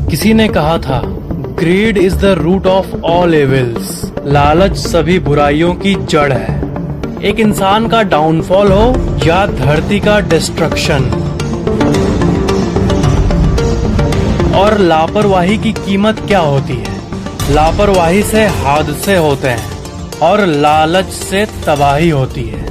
किसी ने कहा था, greed is the root of all evils. लालच सभी बुराइयों की जड़ है। एक इंसान का डाउनफॉल हो या धरती का डिस्ट्रक्शन। और लापरवाही की कीमत क्या होती है? लापरवाही से हादसे होते हैं और लालच से तबाही होती है।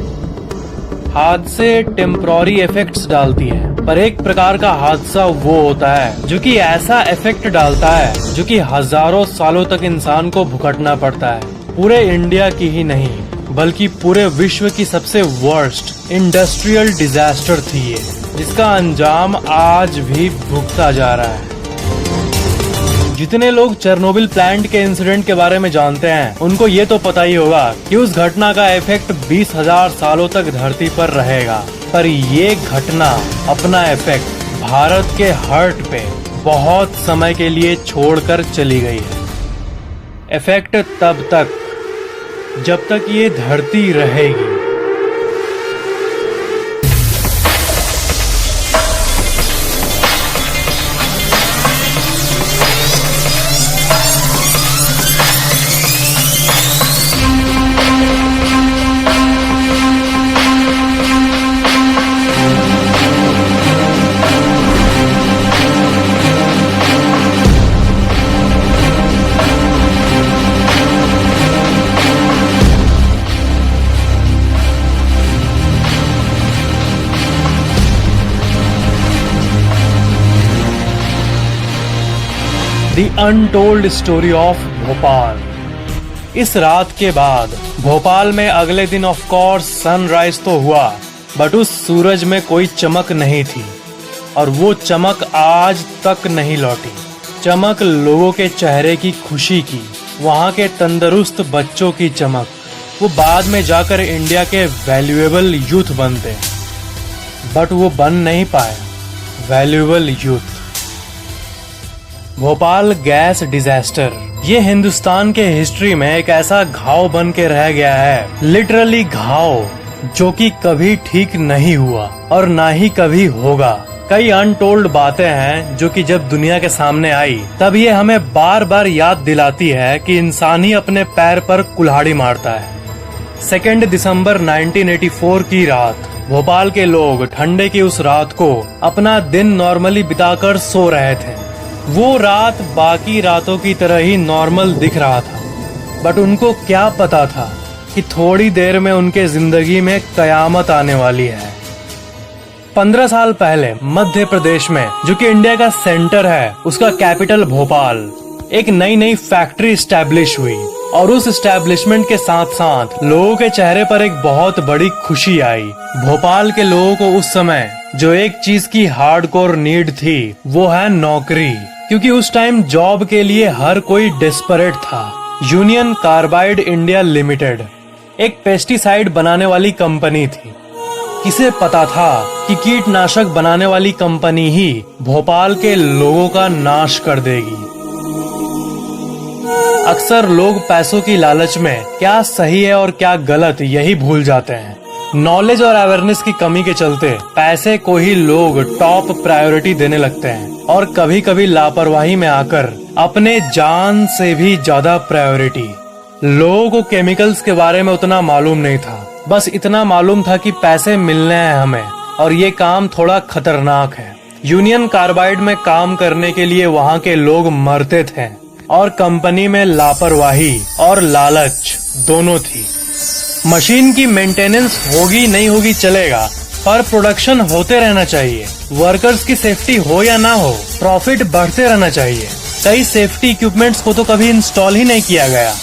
हादसे टेम्पररी इफेक्ट्स डालती है, पर एक प्रकार का हादसा वो होता है जो कि ऐसा इफेक्ट डालता है जो कि हजारों सालों तक इंसान को भुगतना पड़ता है। पूरे इंडिया की ही नहीं बल्कि पूरे विश्व की सबसे वर्स्ट इंडस्ट्रियल डिजास्टर थी ये, जिसका अंजाम आज भी भुगता जा रहा है। जितने लोग चेरनोबिल प्लांट के इंसिडेंट के बारे में जानते हैं, उनको ये तो पता ही होगा कि उस घटना का इफेक्ट 20,000 सालों तक धरती पर रहेगा। पर ये घटना अपना इफेक्ट भारत के हार्ट पे बहुत समय के लिए छोड़कर चली गई है। इफेक्ट तब तक जब तक ये धरती रहेगी। The untold story of Bhopal. इस रात के बाद भोपाल में अगले दिन ऑफ कोर्स सनराइज तो हुआ, बट उस सूरज में कोई चमक नहीं थी और वो चमक आज तक नहीं लौटी। चमक लोगों के चेहरे की खुशी की, वहाँ के तंदुरुस्त बच्चों की चमक। वो बाद में जाकर इंडिया के वैल्यूएबल यूथ बनते, बट वो बन नहीं पाए valuable youth. Bhopal gas disaster ये हिंदुस्तान के हिस्ट्री में एक ऐसा घाव बन के रह गया है, लिटरली घाव, जो कि कभी ठीक नहीं हुआ और ना ही कभी होगा। कई अनटोल्ड बातें हैं जो कि जब दुनिया के सामने आई तब ये हमें बार बार याद दिलाती है कि इंसान ही अपने पैर पर कुल्हाड़ी मारता है। 2 दिसंबर 1984 की रात भोपाल के लोग ठंडे की उस रात को अपना दिन नॉर्मली बिताकर सो रहे थे। वो रात बाकी रातों की तरह ही नॉर्मल दिख रहा था, बट उनको क्या पता था कि थोड़ी देर में उनके जिंदगी में कयामत आने वाली है। 15 साल पहले मध्य प्रदेश में, जो कि इंडिया का सेंटर है, उसका कैपिटल भोपाल, एक नई फैक्ट्री स्टैब्लिश हुई और उस स्टैब्लिशमेंट के साथ साथ लोगों के चेहरे पर एक बहुत बड़ी खुशी आई। भोपाल के लोगों को उस समय जो एक चीज की हार्डकोर नीड थी वो है नौकरी, क्योंकि उस टाइम जॉब के लिए हर कोई डेस्परेट था। यूनियन कार्बाइड इंडिया लिमिटेड एक पेस्टिसाइड बनाने वाली कंपनी थी। किसे पता था कि कीटनाशक बनाने वाली कंपनी ही भोपाल के लोगों का नाश कर देगी। अक्सर लोग पैसों की लालच में क्या सही है और क्या गलत यही भूल जाते हैं। नॉलेज और अवेयरनेस की कमी के चलते पैसे को ही लोग टॉप प्रायोरिटी देने लगते हैं और कभी कभी लापरवाही में आकर अपने जान से भी ज्यादा प्रायोरिटी। लोगों को केमिकल्स के बारे में उतना मालूम नहीं था, बस इतना मालूम था कि पैसे मिलने हैं हमें और ये काम थोड़ा खतरनाक है। यूनियन कार्बाइड में काम करने के लिए वहाँ के लोग मरते थे और कंपनी में लापरवाही और लालच दोनों थी। मशीन की मेंटेनेंस होगी नहीं होगी चलेगा, पर प्रोडक्शन होते रहना चाहिए। वर्कर्स की सेफ्टी हो या ना हो, प्रॉफिट बढ़ते रहना चाहिए। कई सेफ्टी इक्विपमेंट्स को तो कभी इंस्टॉल ही नहीं किया गया।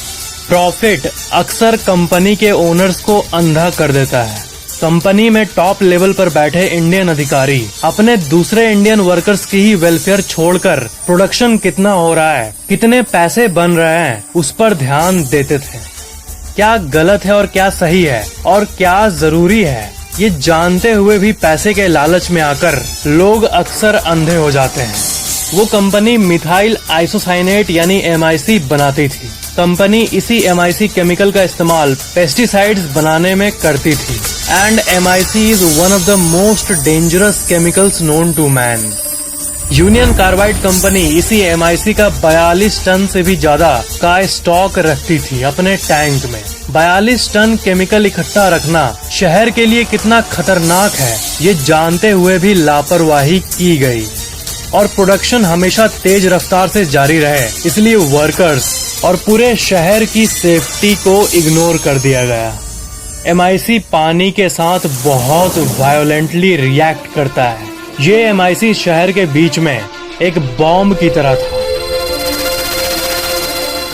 प्रॉफिट अक्सर कंपनी के ओनर्स को अंधा कर देता है। कंपनी में टॉप लेवल पर बैठे इंडियन अधिकारी अपने दूसरे इंडियन वर्कर्स की ही वेलफेयर छोड़कर प्रोडक्शन कितना हो रहा है, कितने पैसे बन रहे हैं, उस पर ध्यान देते थे। क्या गलत है और क्या सही है और क्या जरूरी है, ये जानते हुए भी पैसे के लालच में आकर लोग अक्सर अंधे हो जाते हैं। वो कंपनी मिथाइल आइसोसाइनेट यानी MIC बनाती थी। कंपनी इसी MIC केमिकल का इस्तेमाल पेस्टिसाइड्स बनाने में करती थी। And MIC is one of the most dangerous chemicals known to man. Union Carbide company इसी MIC का 42 टन से भी ज्यादा का स्टॉक रखती थी अपने टैंक में। 42 टन केमिकल इकट्ठा रखना शहर के लिए कितना खतरनाक है, ये जानते हुए भी लापरवाही की गई और प्रोडक्शन हमेशा तेज रफ्तार से जारी रहे, इसलिए वर्कर्स और पूरे शहर की सेफ्टी को इग्नोर कर दिया गया। MIC पानी के साथ बहुत वायोलेंटली रिएक्ट करता है। ये MIC शहर के बीच में एक बॉम्ब की तरह था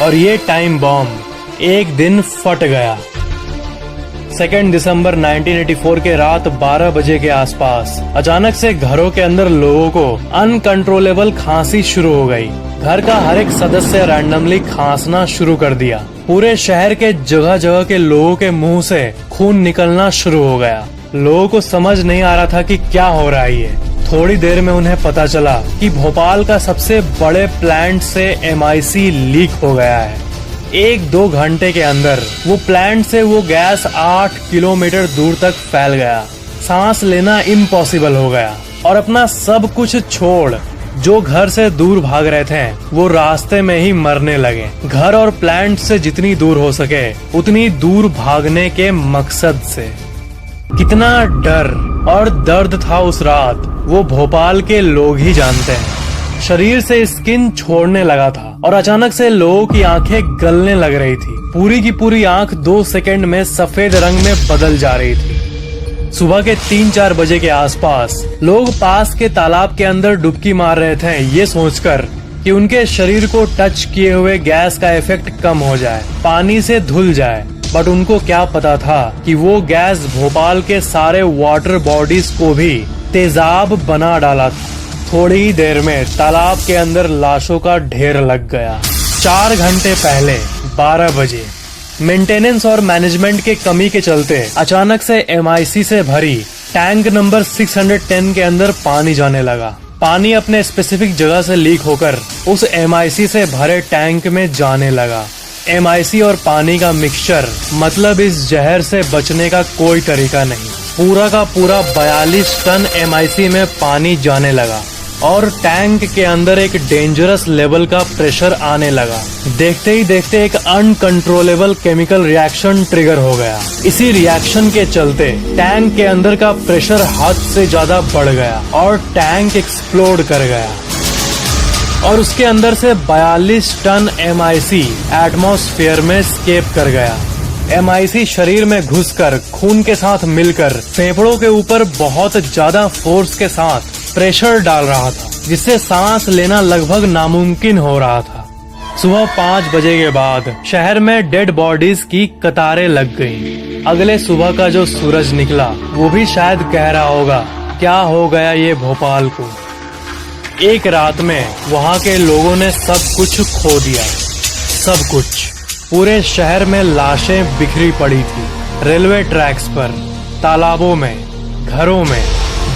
और ये टाइम बॉम्ब एक दिन फट गया। 2 दिसंबर 1984 के रात 12 बजे के आसपास अचानक से घरों के अंदर लोगों को अनकंट्रोलेबल खांसी शुरू हो गई। घर का हर एक सदस्य रैंडमली खांसना शुरू कर दिया। पूरे शहर के जगह जगह के लोगों के मुंह से खून निकलना शुरू हो गया। लोगों को समझ नहीं आ रहा था कि क्या हो रहा है ये। थोड़ी देर में उन्हें पता चला कि भोपाल का सबसे बड़े प्लांट से MIC लीक हो गया है। 1-2 घंटे के अंदर वो प्लांट से वो गैस 8 किलोमीटर दूर तक फैल गया। सांस लेना इम्पॉसिबल हो गया और अपना सब कुछ छोड़ जो घर से दूर भाग रहे थे वो रास्ते में ही मरने लगे। घर और प्लांट से जितनी दूर हो सके उतनी दूर भागने के मकसद से। कितना डर और दर्द था उस रात वो भोपाल के लोग ही जानते हैं। शरीर से स्किन छोड़ने लगा था और अचानक से लोगों की आंखें गलने लग रही थी। पूरी की पूरी आंख 2 सेकंड में सफेद रंग में बदल जा रही थी। सुबह के 3-4 बजे के आसपास लोग पास के तालाब के अंदर डुबकी मार रहे थे, ये सोचकर कि उनके शरीर को टच किए हुए गैस का इफेक्ट कम हो जाए, पानी से धुल जाए। बट उनको क्या पता था कि वो गैस भोपाल के सारे वाटर बॉडीज को भी तेजाब बना डाला था। थोड़ी ही देर में तालाब के अंदर लाशों का ढेर लग गया। 4 घंटे पहले 12 बजे मेंटेनेंस और मैनेजमेंट के कमी के चलते अचानक से MIC से भरी टैंक नंबर 610 के अंदर पानी जाने लगा। पानी अपने स्पेसिफिक जगह से लीक होकर उस MIC से भरे टैंक में जाने लगा। MIC और पानी का मिक्सचर, मतलब इस जहर से बचने का कोई तरीका नहीं। पूरा का पूरा 42 टन MIC में पानी जाने लगा और टैंक के अंदर एक डेंजरस लेवल का प्रेशर आने लगा। देखते ही देखते एक अनकंट्रोलेबल केमिकल रिएक्शन ट्रिगर हो गया। इसी रिएक्शन के चलते टैंक के अंदर का प्रेशर हद से ज्यादा बढ़ गया और टैंक एक्सप्लोड कर गया और उसके अंदर से 42 टन MIC एटमॉस्फेयर में स्केप कर गया। MIC शरीर में घुसकर खून के साथ मिलकर फेफड़ों के ऊपर बहुत ज्यादा फोर्स के साथ प्रेशर डाल रहा था, जिससे सांस लेना लगभग नामुमकिन हो रहा था। सुबह 5 बजे के बाद शहर में डेड बॉडीज की कतारें लग गईं। अगले सुबह का जो सूरज निकला वो भी शायद कह रहा होगा, क्या हो गया ये भोपाल को। एक रात में वहाँ के लोगों ने सब कुछ खो दिया, सब कुछ। पूरे शहर में लाशें बिखरी पड़ी थी, रेलवे ट्रैक्स पर, तालाबों में, घरों में,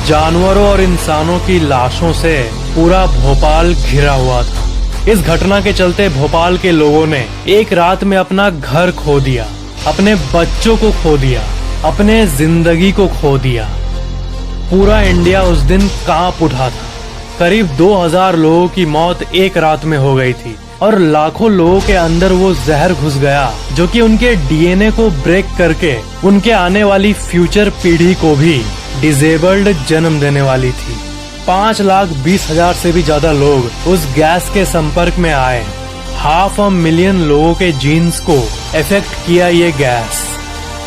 जानवरों और इंसानों की लाशों से पूरा भोपाल घिरा हुआ था। इस घटना के चलते भोपाल के लोगों ने एक रात में अपना घर खो दिया, अपने बच्चों को खो दिया, अपने जिंदगी को खो दिया। पूरा इंडिया उस दिन कांप उठा था। करीब 2000 लोगों की मौत एक रात में हो गई थी और लाखों लोगों के अंदर वो जहर घुस गया जो कि उनके DNA को ब्रेक करके उनके आने वाली फ्यूचर पीढ़ी को भी डिसेबल्ड जन्म देने वाली थी। 5,20,000 से भी ज्यादा लोग उस गैस के संपर्क में आए। 500,000 लोगों के जीन्स को इफेक्ट किया ये गैस,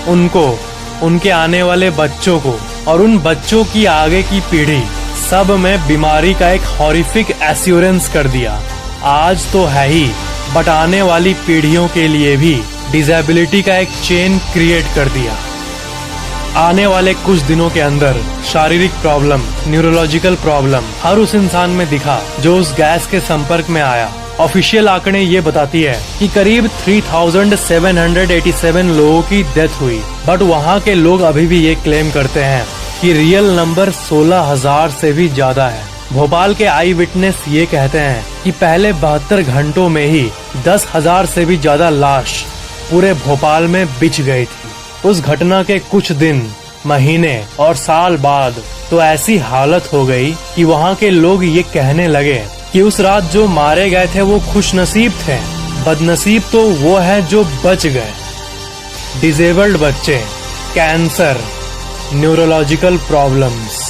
उनको, उनके आने वाले बच्चों को और उन बच्चों की आगे की पीढ़ी, सब में बीमारी का एक हॉरिफिक एश्योरेंस कर दिया। आज तो है ही, बट आने वाली पीढ़ियों के लिए भी डिसेबिलिटी का एक चेन क्रिएट कर दिया। आने वाले कुछ दिनों के अंदर शारीरिक प्रॉब्लम, न्यूरोलॉजिकल प्रॉब्लम हर उस इंसान में दिखा जो उस गैस के संपर्क में आया। ऑफिशियल आंकड़े ये बताती है कि करीब 3,787 लोगों की डेथ हुई, बट वहाँ के लोग अभी भी ये क्लेम करते हैं कि रियल नंबर 16,000 से भी ज्यादा है। भोपाल के आई विटनेस ये कहते हैं कि पहले 72 घंटों में ही 10,000 से भी ज्यादा लाश पूरे भोपाल में बिछ गई थी। उस घटना के कुछ दिन महीने और साल बाद तो ऐसी हालत हो गई कि वहाँ के लोग ये कहने लगे कि उस रात जो मारे गए थे वो खुशनसीब थे, बदनसीब तो वो है जो बच गए। डिसेबल्ड बच्चे, कैंसर, न्यूरोलॉजिकल प्रॉब्लम्स।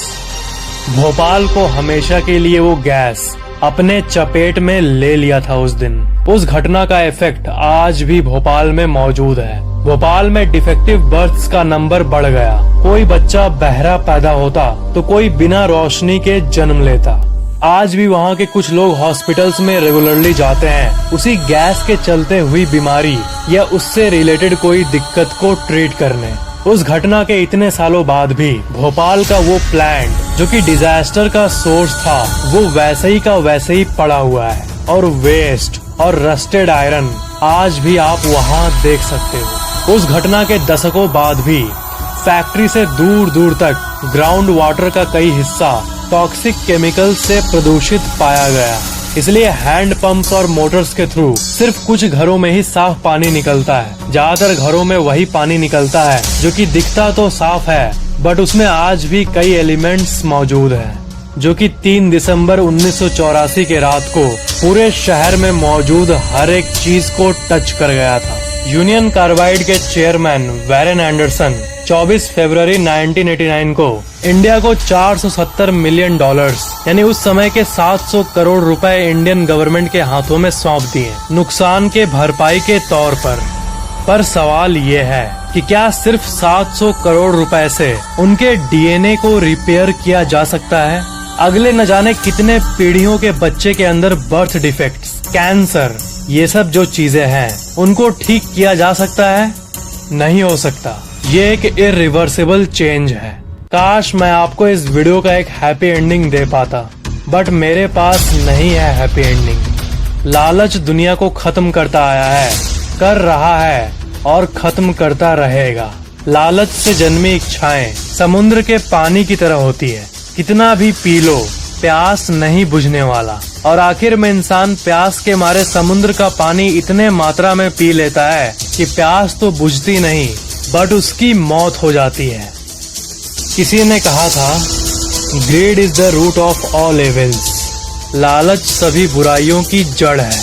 भोपाल को हमेशा के लिए वो गैस अपने चपेट में ले लिया था उस दिन। उस घटना का इफेक्ट आज भी भोपाल में मौजूद है। भोपाल में डिफेक्टिव बर्थ्स का नंबर बढ़ गया। कोई बच्चा बहरा पैदा होता तो कोई बिना रोशनी के जन्म लेता। आज भी वहाँ के कुछ लोग हॉस्पिटल्स में रेगुलरली जाते हैं उसी गैस के चलते हुई बीमारी या उससे रिलेटेड कोई दिक्कत को ट्रीट करने। उस घटना के इतने सालों बाद भी भोपाल का वो प्लांट जो कि डिजास्टर का सोर्स था वो वैसे ही का वैसे ही पड़ा हुआ है, और वेस्ट और रस्टेड आयरन आज भी आप वहाँ देख सकते हो। उस घटना के दशकों बाद भी फैक्ट्री से दूर दूर तक ग्राउंड वाटर का कई हिस्सा टॉक्सिक केमिकल से प्रदूषित पाया गया। इसलिए हैंड पंप्स और मोटर्स के थ्रू सिर्फ कुछ घरों में ही साफ पानी निकलता है। ज्यादातर घरों में वही पानी निकलता है जो कि दिखता तो साफ है, बट उसमें आज भी कई एलिमेंट्स मौजूद हैं, जो कि 3 दिसंबर 1984 के रात को पूरे शहर में मौजूद हर एक चीज को टच कर गया था। यूनियन कार्बाइड के चेयरमैन वैरेन एंडरसन 24 फरवरी 1989 को इंडिया को $470 मिलियन यानी उस समय के 700 करोड़ रुपए इंडियन गवर्नमेंट के हाथों में सौंप दिए नुकसान के भरपाई के तौर पर सवाल ये है कि क्या सिर्फ 700 करोड़ रुपए से उनके डीएनए को रिपेयर किया जा सकता है? अगले न जाने कितने पीढ़ियों के बच्चे के अंदर बर्थ डिफेक्ट्स, कैंसर, ये सब जो चीजें हैं उनको ठीक किया जा सकता है? नहीं हो सकता। ये एक इरिवर्सिबल चेंज है। काश मैं आपको इस वीडियो का एक हैप्पी एंडिंग दे पाता, बट मेरे पास नहीं है हैप्पी एंडिंग। लालच दुनिया को खत्म करता आया है, कर रहा है और खत्म करता रहेगा। लालच से जन्मी इच्छाएं समुद्र के पानी की तरह होती है, कितना भी पी लो प्यास नहीं बुझने वाला। और आखिर में इंसान प्यास के मारे समुद्र का पानी इतने मात्रा में पी लेता है कि प्यास तो बुझती नहीं बट उसकी मौत हो जाती है। किसी ने कहा था, greed is the root of all evils. लालच सभी बुराइयों की जड़ है।